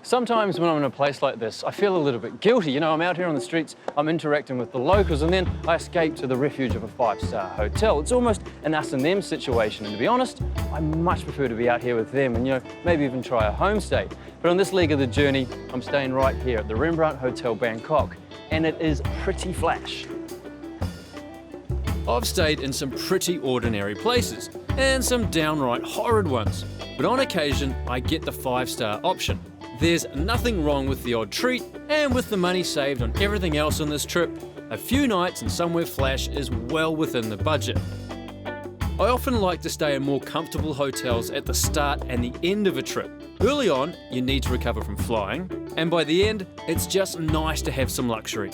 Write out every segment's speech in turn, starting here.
Sometimes when I'm in a place like this, I feel a little bit guilty. You know, I'm out here on the streets, I'm interacting with the locals, and then I escape to the refuge of a five-star hotel. It's almost an us and them situation, and to be honest, I much prefer to be out here with them and, you know, maybe even try a homestay. But on this leg of the journey, I'm staying right here at the Rembrandt Hotel Bangkok, and it is pretty flash. I've stayed in some pretty ordinary places, and some downright horrid ones. But on occasion, I get the five-star option. There's nothing wrong with the odd treat, and with the money saved on everything else on this trip, a few nights and somewhere flash is well within the budget. I often like to stay in more comfortable hotels at the start and the end of a trip. Early on, you need to recover from flying, and by the end, it's just nice to have some luxury.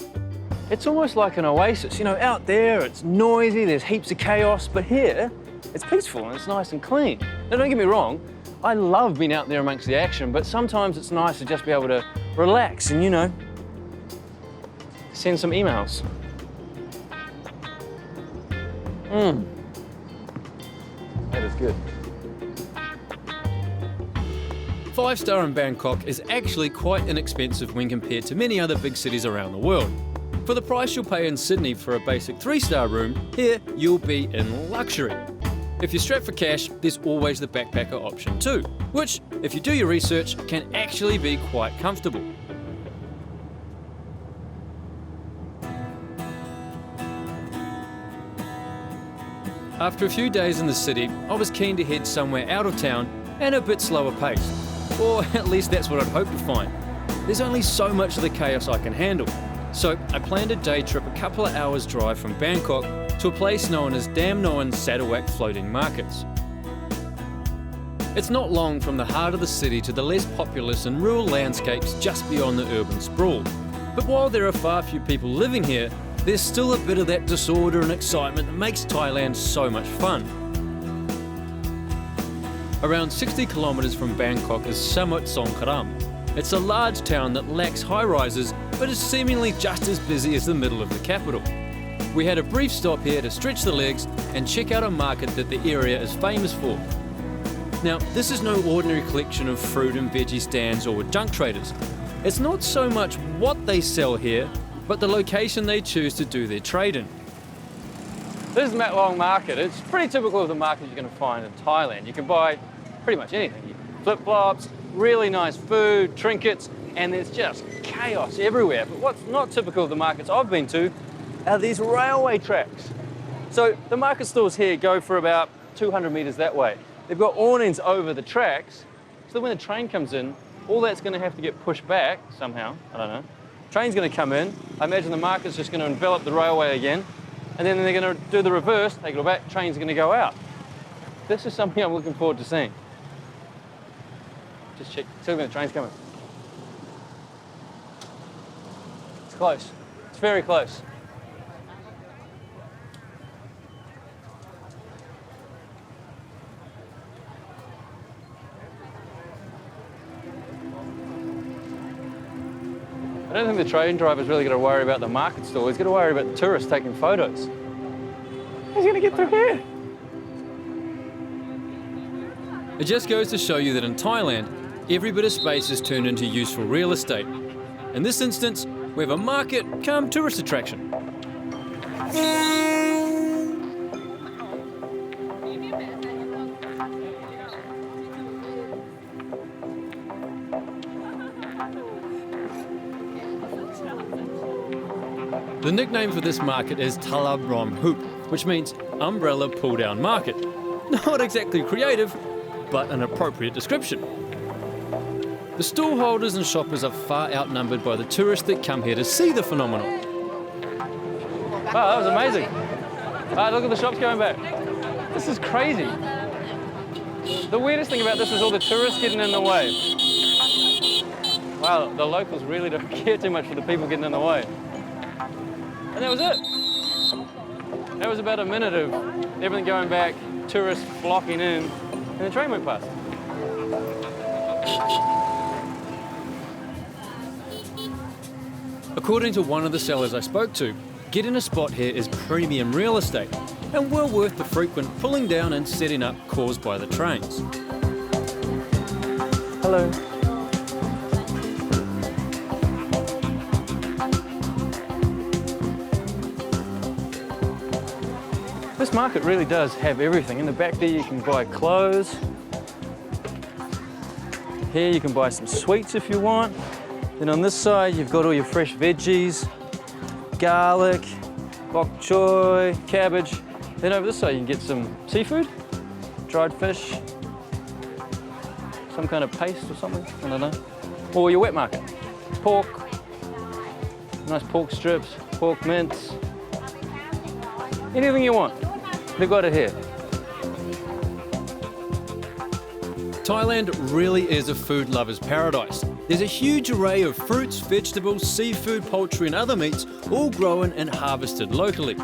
It's almost like an oasis. You know, out there, it's noisy, there's heaps of chaos, but here, it's peaceful and it's nice and clean. Now, don't get me wrong, I love being out there amongst the action, but sometimes it's nice to just be able to relax and, you know, send some emails. That is good. Five-star in Bangkok is actually quite inexpensive when compared to many other big cities around the world. For the price you'll pay in Sydney for a basic three-star room, here you'll be in luxury. If you're strapped for cash, there's always the backpacker option too, which, if you do your research, can actually be quite comfortable. After a few days in the city, I was keen to head somewhere out of town and a bit slower paced. Or at least that's what I'd hoped to find. There's only so much of the chaos I can handle. So I planned a day trip a couple of hours drive from Bangkok to a place known as Dam Noan Sarawak Floating Markets. It's not long from the heart of the city to the less populous and rural landscapes just beyond the urban sprawl. But while there are far few people living here, there's still a bit of that disorder and excitement that makes Thailand so much fun. Around 60 kilometres from Bangkok is Samut Songkhram. It's a large town that lacks high-rises, but is seemingly just as busy as the middle of the capital. We had a brief stop here to stretch the legs and check out a market that the area is famous for. Now, this is no ordinary collection of fruit and veggie stands or junk traders. It's not so much what they sell here, but the location they choose to do their trade in. This is Mat Long Market. It's pretty typical of the market you're going to find in Thailand. You can buy pretty much anything. Flip-flops, really nice food, trinkets, and there's just chaos everywhere. But what's not typical of the markets I've been to are these railway tracks. So the market stalls here go for about 200 metres that way. They've got awnings over the tracks, so that when the train comes in, all that's going to have to get pushed back somehow, I don't know. Train's going to come in, I imagine the market's just going to envelop the railway again, and then they're going to do the reverse, take it all back, train's going to go out. This is something I'm looking forward to seeing. Just check, see when the train's coming. It's close, it's very close. I don't think the train driver's really going to worry about the market stall. He's going to worry about the tourists taking photos. He's going to get through here. It just goes to show you that in Thailand, every bit of space is turned into useful real estate. In this instance, we have a market come tourist attraction. The nickname for this market is Talab Rom Hoop, which means umbrella pull-down market. Not exactly creative, but an appropriate description. The stall holders and shoppers are far outnumbered by the tourists that come here to see the phenomenon. Wow, that was amazing. Look at the shops going back. This is crazy. The weirdest thing about this is all the tourists getting in the way. Wow, the locals really don't care too much for the people getting in the way. And that was it. That was about a minute of everything going back, tourists flocking in, and the train went past. According to one of the sellers I spoke to, getting a spot here is premium real estate and well worth the frequent pulling down and setting up caused by the trains. Hello. This market really does have everything. In the back there you can buy clothes. Here you can buy some sweets if you want. Then on this side you've got all your fresh veggies, garlic, bok choy, cabbage. Then over this side you can get some seafood, dried fish, some kind of paste or something, I don't know. Or your wet market, pork, nice pork strips, pork mince, anything you want, they've got it here. Thailand really is a food lover's paradise. There's a huge array of fruits, vegetables, seafood, poultry and other meats, all grown and harvested locally.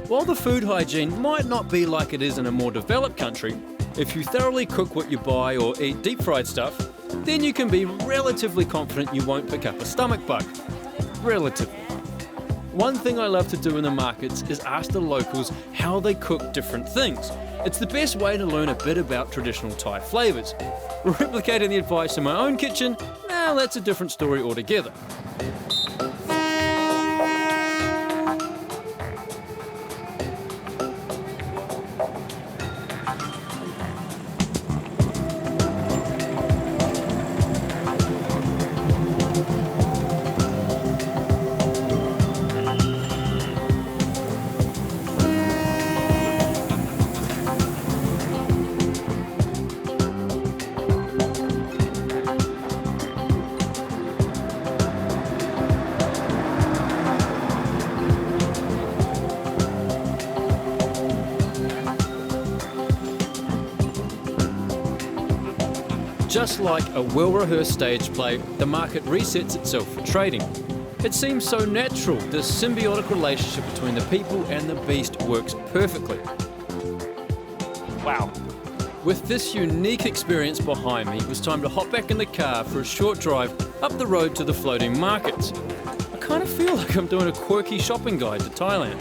While the food hygiene might not be like it is in a more developed country, if you thoroughly cook what you buy or eat deep-fried stuff, then you can be relatively confident you won't pick up a stomach bug. Relatively. One thing I love to do in the markets is ask the locals how they cook different things. It's the best way to learn a bit about traditional Thai flavours. Replicating the advice in my own kitchen, now that's a different story altogether. Just like a well-rehearsed stage play, the market resets itself for trading. It seems so natural. This symbiotic relationship between the people and the beast works perfectly. Wow. With this unique experience behind me, it was time to hop back in the car for a short drive up the road to the floating markets. I kind of feel like I'm doing a quirky shopping guide to Thailand.